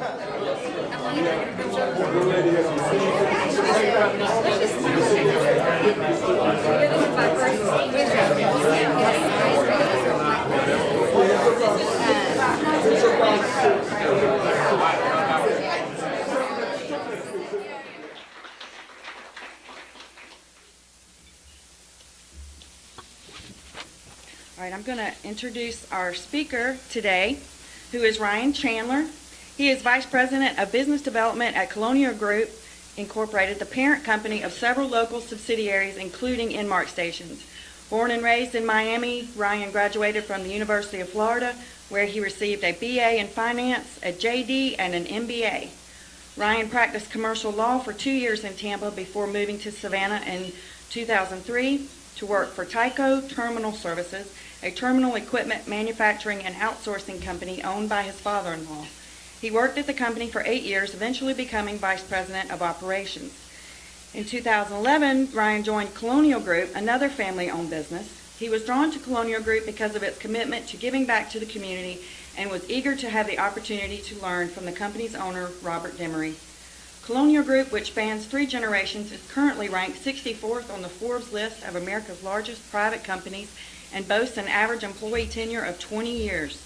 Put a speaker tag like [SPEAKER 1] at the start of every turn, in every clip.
[SPEAKER 1] All right, I'm going to introduce our speaker today, who is Ryan Chandler. He is Vice President of Business Development at Colonial Group, Incorporated, the parent company of several local subsidiaries, including Enmark stations. Born and raised in Miami, Ryan graduated from the University of Florida, where he received a BA in Finance, a JD, and an MBA. Ryan practiced commercial law for 2 years in Tampa before moving to Savannah in 2003 to work for Tyco Terminal Services, a terminal equipment manufacturing and outsourcing company owned by his father-in-law. He worked at the company for 8 years, eventually becoming Vice President of Operations. In 2011, Ryan joined Colonial Group, another family-owned business. He was drawn to Colonial Group because of its commitment to giving back to the community and was eager to have the opportunity to learn from the company's owner, Robert Demery. Colonial Group, which spans 3 generations, is currently ranked 64th on the Forbes list of America's largest private companies and boasts an average employee tenure of 20 years.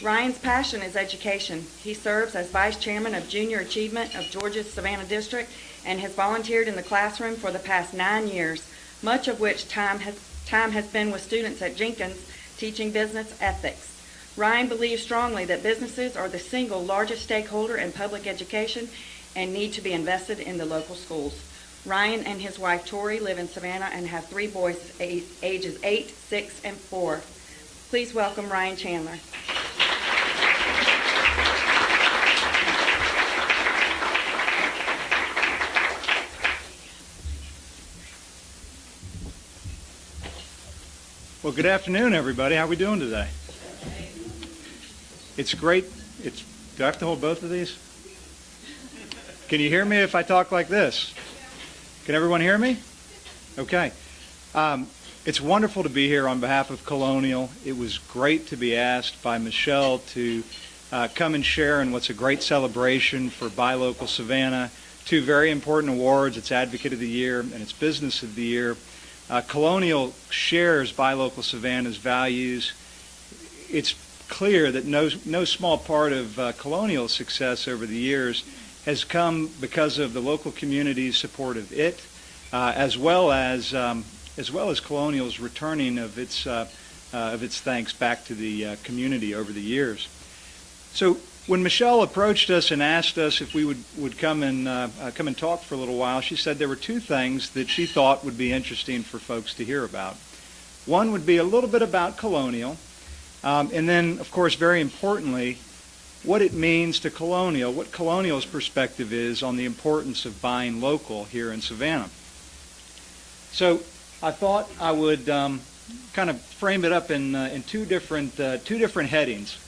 [SPEAKER 1] Ryan's passion is education. He serves as Vice Chairman of Junior Achievement of Georgia's Savannah District and has volunteered in the classroom for the past 9 years, much of which time has been with students at Jenkins teaching business ethics. Ryan believes strongly that businesses are the single largest stakeholder in public education and need to be invested in the local schools. Ryan and his wife Tori live in Savannah and have 3 boys ages 8, 6, and 4. Please welcome Ryan Chandler.
[SPEAKER 2] Well, good afternoon, everybody. How are we doing today? It's great. Do I have to hold both of these? Can you hear me if I talk like this? Can everyone hear me? Okay. It's wonderful to be here on behalf of Colonial. It was great to be asked by Michelle to come and share in what's a great celebration for Buy Local Savannah. 2 very important awards. It's Advocate of the Year and it's Business of the Year. Colonial shares Buy Local Savannah's values. It's clear that no small part of Colonial's success over the years has come because of the local community's support of it, as well as Colonial's returning of its thanks back to the community over the years. So when Michelle approached us and asked us if we would come and talk for a little while, she said there were 2 things that she thought would be interesting for folks to hear about. One would be a little bit about Colonial, and then, of course, very importantly, what it means to Colonial, what Colonial's perspective is on the importance of buying local here in Savannah. So I thought I would kind of frame it up in two different headings.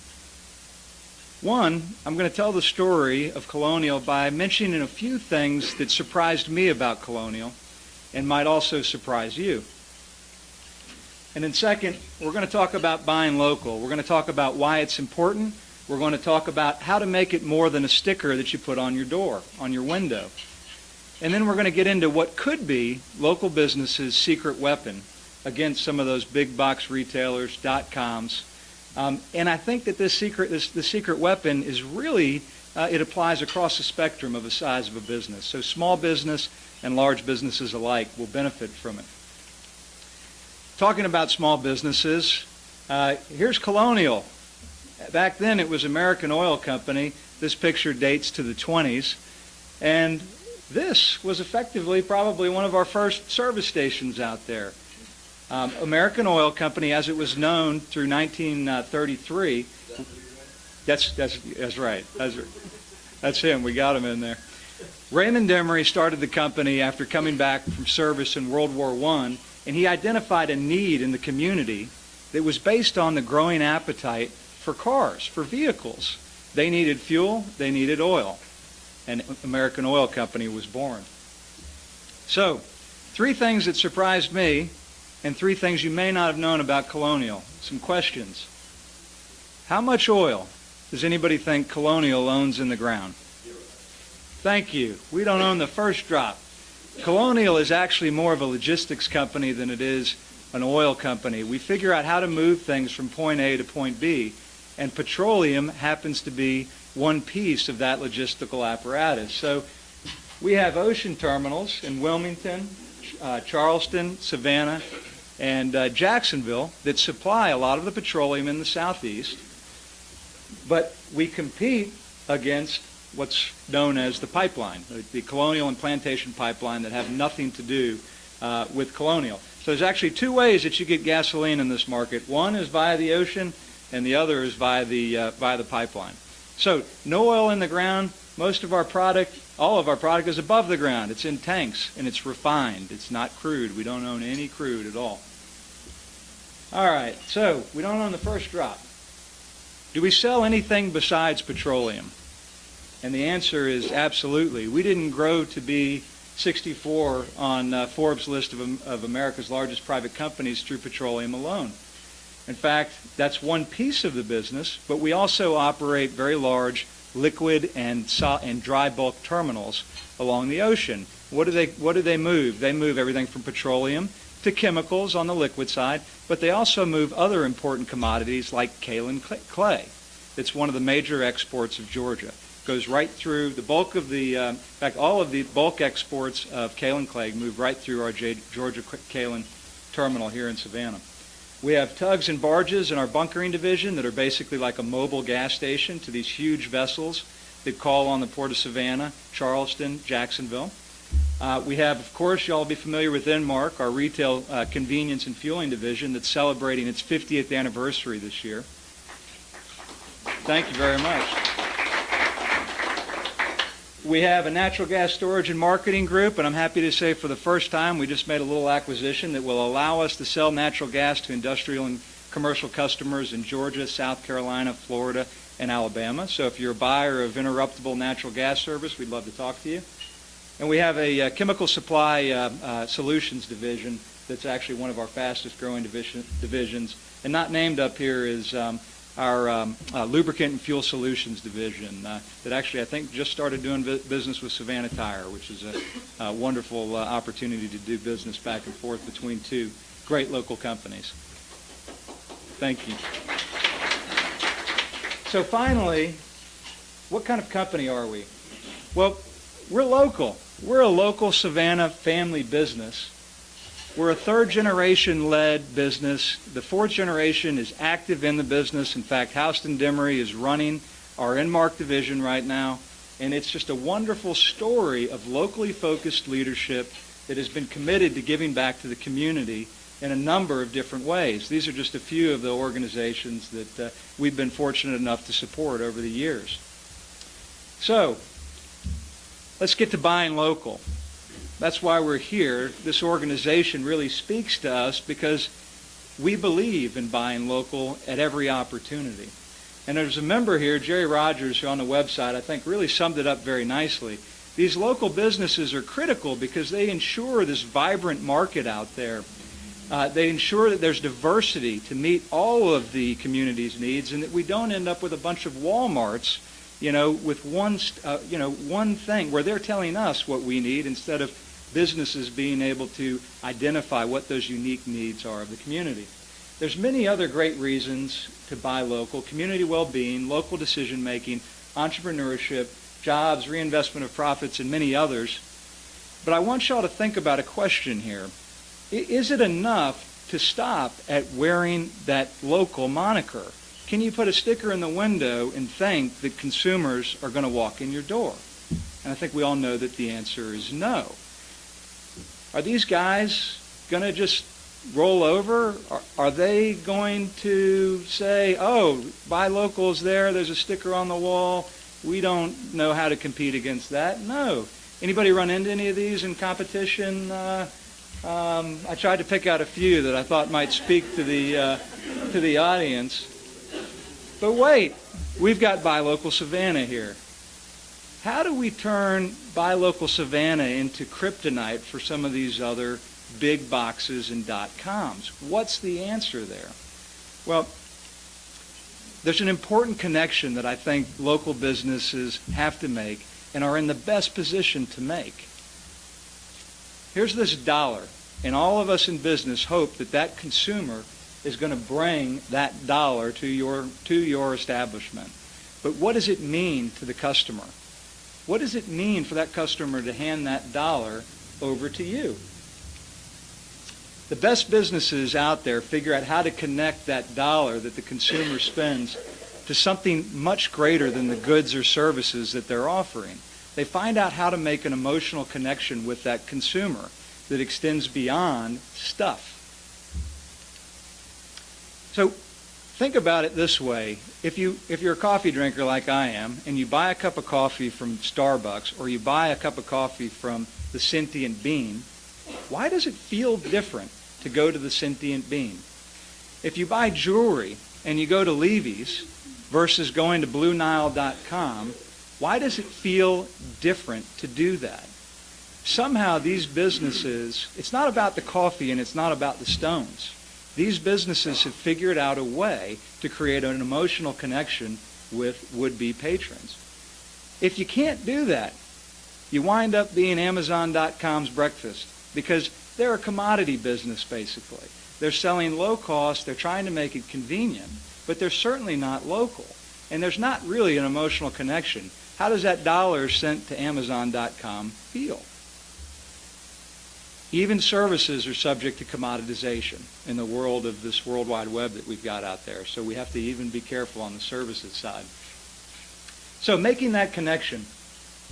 [SPEAKER 2] One, I'm going to tell the story of Colonial by mentioning a few things that surprised me about Colonial and might also surprise you. And then second, we're going to talk about buying local. We're going to talk about why it's important. We're going to talk about how to make it more than a sticker that you put on your door, on your window. And then we're going to get into what could be local businesses' secret weapon against some of those big box retailers, .coms. And I think that the secret weapon is really, it applies across the spectrum of the size of a business. So small business and large businesses alike will benefit from it. Talking about small businesses, here's Colonial. Back then it was American Oil Company. This picture dates to the 20s. And this was effectively probably one of our first service stations out there. American Oil Company, as it was known through 1933. That's right. That's him. We got him in there. Raymond Demery started the company after coming back from service in World War I, and he identified a need in the community that was based on the growing appetite for cars, for vehicles. They needed fuel, they needed oil, and American Oil Company was born. So, 3 things that surprised me, and 3 things you may not have known about Colonial. Some questions. How much oil does anybody think Colonial owns in the ground? Thank you. We don't own the first drop. Colonial is actually more of a logistics company than it is an oil company. We figure out how to move things from point A to point B, and petroleum happens to be one piece of that logistical apparatus. So we have ocean terminals in Wilmington, Charleston, Savannah, and Jacksonville that supply a lot of the petroleum in the southeast, but we compete against what's known as the pipeline, the Colonial and Plantation pipeline, that have nothing to do with Colonial. So there's actually two ways that you get gasoline in this market. One is via the ocean, and the other is via the pipeline. So no oil in the ground. Most of our product, all of our product, is above the ground. It's in tanks, and it's refined. It's not crude. We don't own any crude at all. All right, so we don't own the first drop. Do we sell anything besides petroleum? And the answer is absolutely. We didn't grow to be 64 on Forbes' list of America's largest private companies through petroleum alone. In fact, that's one piece of the business, but we also operate very large liquid and dry bulk terminals along the ocean. What do they move? They move everything from petroleum to chemicals on the liquid side, but they also move other important commodities like kaolin clay. It's one of the major exports of Georgia. Goes right through the bulk of the, in fact, all of the bulk exports of kaolin clay move right through our Georgia kaolin terminal here in Savannah. We have tugs and barges in our bunkering division that are basically like a mobile gas station to these huge vessels that call on the Port of Savannah, Charleston, Jacksonville. We have, of course, you all be familiar with Enmark, our retail convenience and fueling division that's celebrating its 50th anniversary this year. Thank you very much. We have a natural gas storage and marketing group, and I'm happy to say for the first time we just made a little acquisition that will allow us to sell natural gas to industrial and commercial customers in Georgia, South Carolina, Florida, and Alabama. So if you're a buyer of interruptible natural gas service, we'd love to talk to you. And we have a chemical supply solutions division that's actually one of our fastest growing divisions. And not named up here is our lubricant and fuel solutions division that actually I think just started doing business with Savannah Tire, which is a wonderful opportunity to do business back and forth between two great local companies. Thank you. So finally, what kind of company are we? Well, we're local. We're a local Savannah family business. We're a third-generation-led business. The fourth generation is active in the business. In fact, Houston Demery is running our Enmark division right now, and it's just a wonderful story of locally focused leadership that has been committed to giving back to the community in a number of different ways. These are just a few of the organizations that we've been fortunate enough to support over the years. So, let's get to buying local. That's why we're here. This organization really speaks to us because we believe in buying local at every opportunity. And there's a member here, Jerry Rogers, who on the website I think really summed it up very nicely. These local businesses are critical because they ensure this vibrant market out there. They ensure that there's diversity to meet all of the community's needs and that we don't end up with a bunch of Walmarts, with one thing where they're telling us what we need instead of businesses being able to identify what those unique needs are of the community. There's many other great reasons to buy local: community well-being, local decision-making, entrepreneurship, jobs, reinvestment of profits, and many others. But I want y'all to think about a question here. Is it enough to stop at wearing that local moniker? Can you put a sticker in the window and think that consumers are going to walk in your door? And I think we all know that the answer is no. Are these guys going to just roll over? Are they going to say, oh, Buy Local is there, there's a sticker on the wall, we don't know how to compete against that? No. Anybody run into any of these in competition? I tried to pick out a few that I thought might speak to the audience. But wait, we've got Buy Local Savannah here. How do we turn Buy Local Savannah into kryptonite for some of these other big boxes and .coms? What's the answer there? Well, there's an important connection that I think local businesses have to make and are in the best position to make. Here's this dollar, and all of us in business hope that that consumer is going to bring that dollar to your establishment. But what does it mean to the customer? What does it mean for that customer to hand that dollar over to you? The best businesses out there figure out how to connect that dollar that the consumer spends to something much greater than the goods or services that they're offering. They find out how to make an emotional connection with that consumer that extends beyond stuff. So think about it this way. If you're a coffee drinker like I am, and you buy a cup of coffee from Starbucks, or you buy a cup of coffee from the Sentient Bean, why does it feel different to go to the Sentient Bean? If you buy jewelry and you go to Levy's versus going to BlueNile.com, why does it feel different to do that? Somehow these businesses, it's not about the coffee and it's not about the stones. These businesses have figured out a way to create an emotional connection with would-be patrons. If you can't do that, you wind up being Amazon.com's breakfast, because they're a commodity business, basically. They're selling low cost, they're trying to make it convenient, but they're certainly not local. And there's not really an emotional connection. How does that dollar sent to Amazon.com feel? Even services are subject to commoditization in the world of this World Wide Web that we've got out there. So we have to even be careful on the services side. So making that connection,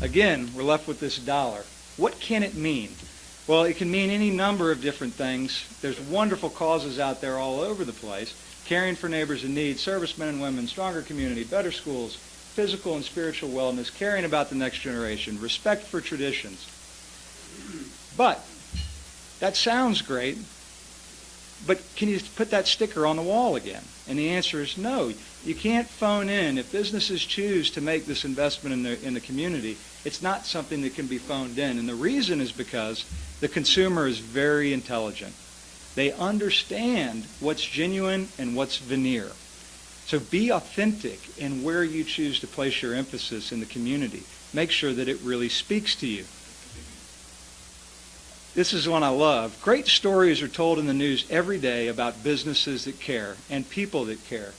[SPEAKER 2] again, we're left with this dollar. What can it mean? Well, it can mean any number of different things. There's wonderful causes out there all over the place. Caring for neighbors in need, servicemen and women, stronger community, better schools, physical and spiritual wellness, caring about the next generation, respect for traditions. But that sounds great, but can you put that sticker on the wall again? And the answer is no. You can't phone in. If businesses choose to make this investment in the community, it's not something that can be phoned in. And the reason is because the consumer is very intelligent. They understand what's genuine and what's veneer. So be authentic in where you choose to place your emphasis in the community. Make sure that it really speaks to you. This is one I love. Great stories are told in the news every day about businesses that care and people that care.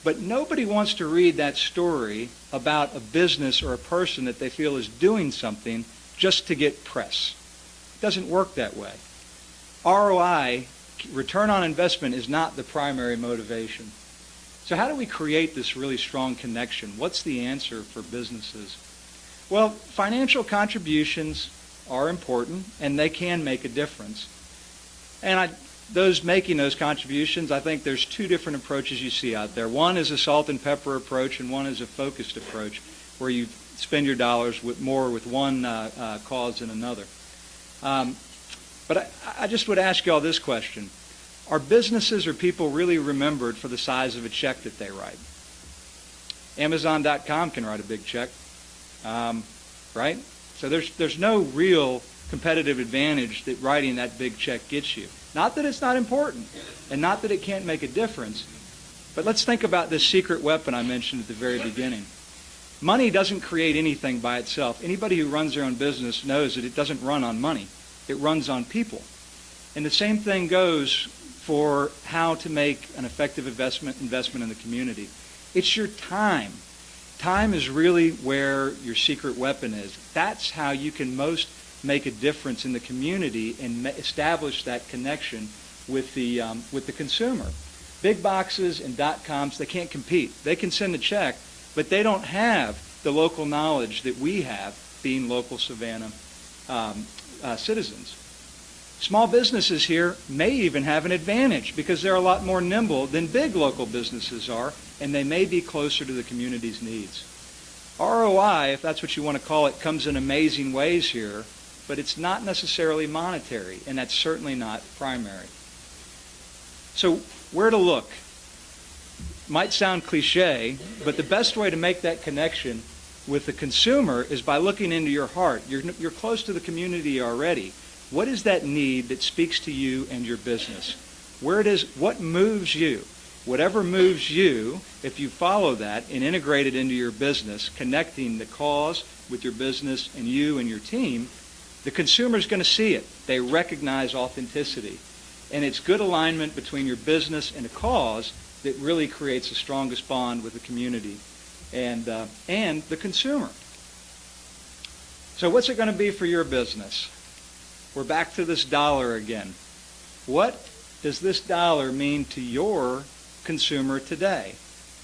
[SPEAKER 2] But nobody wants to read that story about a business or a person that they feel is doing something just to get press. It doesn't work that way. ROI, return on investment, is not the primary motivation. So how do we create this really strong connection? What's the answer for businesses? Well, financial contributions are important, and they can make a difference. And those making those contributions, I think there's two different approaches you see out there. One is a salt and pepper approach, and one is a focused approach, where you spend your dollars more with one cause than another. But I just would ask you all this question. Are businesses or people really remembered for the size of a check that they write? Amazon.com can write a big check, right? So there's no real competitive advantage that writing that big check gets you. Not that it's not important, and not that it can't make a difference, but let's think about this secret weapon I mentioned at the very beginning. Money doesn't create anything by itself. Anybody who runs their own business knows that it doesn't run on money. It runs on people. And the same thing goes for how to make an effective investment in the community. It's your time. Time is really where your secret weapon is. That's how you can most make a difference in the community and establish that connection with the consumer. Big boxes and .coms, they can't compete. They can send a check, but they don't have the local knowledge that we have, being local Savannah citizens. Small businesses here may even have an advantage because they're a lot more nimble than big local businesses are, and they may be closer to the community's needs. ROI, if that's what you want to call it, comes in amazing ways here, but it's not necessarily monetary, and that's certainly not primary. So where to look? Might sound cliche, but the best way to make that connection with the consumer is by looking into your heart. You're close to the community already. What is that need that speaks to you and your business? What moves you? Whatever moves you, if you follow that and integrate it into your business, connecting the cause with your business and you and your team, the consumer's going to see it. They recognize authenticity. And it's good alignment between your business and a cause that really creates the strongest bond with the community and the consumer. So what's it going to be for your business? We're back to this dollar again. What does this dollar mean to your consumer today?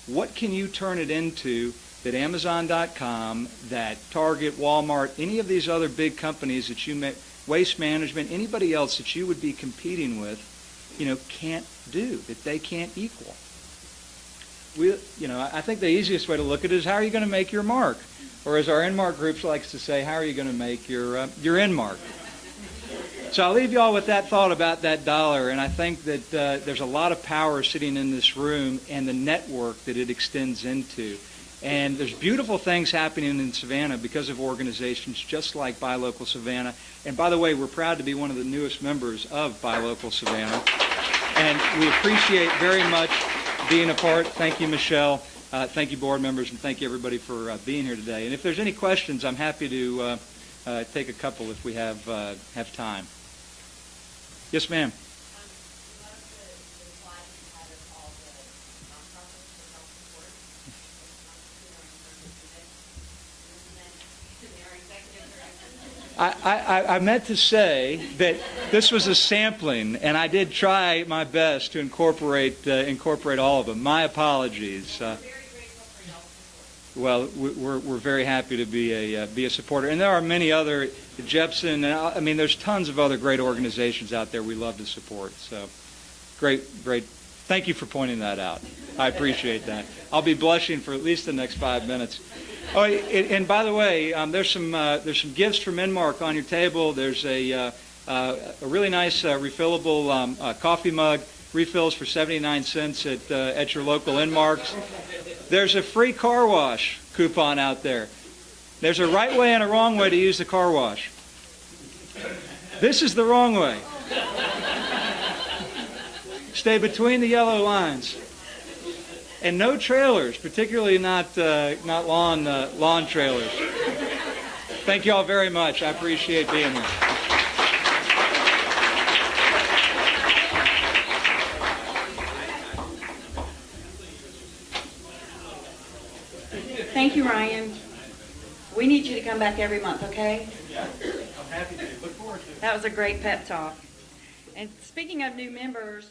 [SPEAKER 2] What can you turn it into that Amazon.com, that Target, Walmart, any of these other big companies that you Waste Management, anybody else that you would be competing with, can't do, that they can't equal? I think the easiest way to look at it is, how are you going to make your mark? Or as our Enmark group likes to say, how are you going to make your Enmark? So I'll leave you all with that thought about that dollar, and I think that there's a lot of power sitting in this room and the network that it extends into. And there's beautiful things happening in Savannah because of organizations just like Buy Local Savannah. And by the way, we're proud to be one of the newest members of Buy Local Savannah. And we appreciate very much being a part. Thank you, Michelle. Thank you, board members, and thank you, everybody, for being here today. And if there's any questions, I'm happy to take a couple if we have time. Yes, ma'am. I meant to say that this was a sampling, and I did try my best to incorporate all of them. My apologies. Well, we're very happy to be a supporter, and there are many other, Jepson. I mean, there's tons of other great organizations out there we love to support. So, great. Thank you for pointing that out. I appreciate that. I'll be blushing for at least the next 5 minutes. Oh, and by the way, there's some gifts from Enmark on your table. There's a really nice refillable coffee mug, refills for 79 cents at your local Enmarks. There's a free car wash coupon out there. There's a right way and a wrong way to use the car wash. This is the wrong way. Stay between the yellow lines. And no trailers, particularly not lawn trailers. Thank you all very much. I appreciate being here.
[SPEAKER 1] Thank you, Ryan. We need you to come back every month, okay?
[SPEAKER 2] Yeah, I'm happy to. Look forward to it.
[SPEAKER 1] That was a great pep talk. And speaking of new members,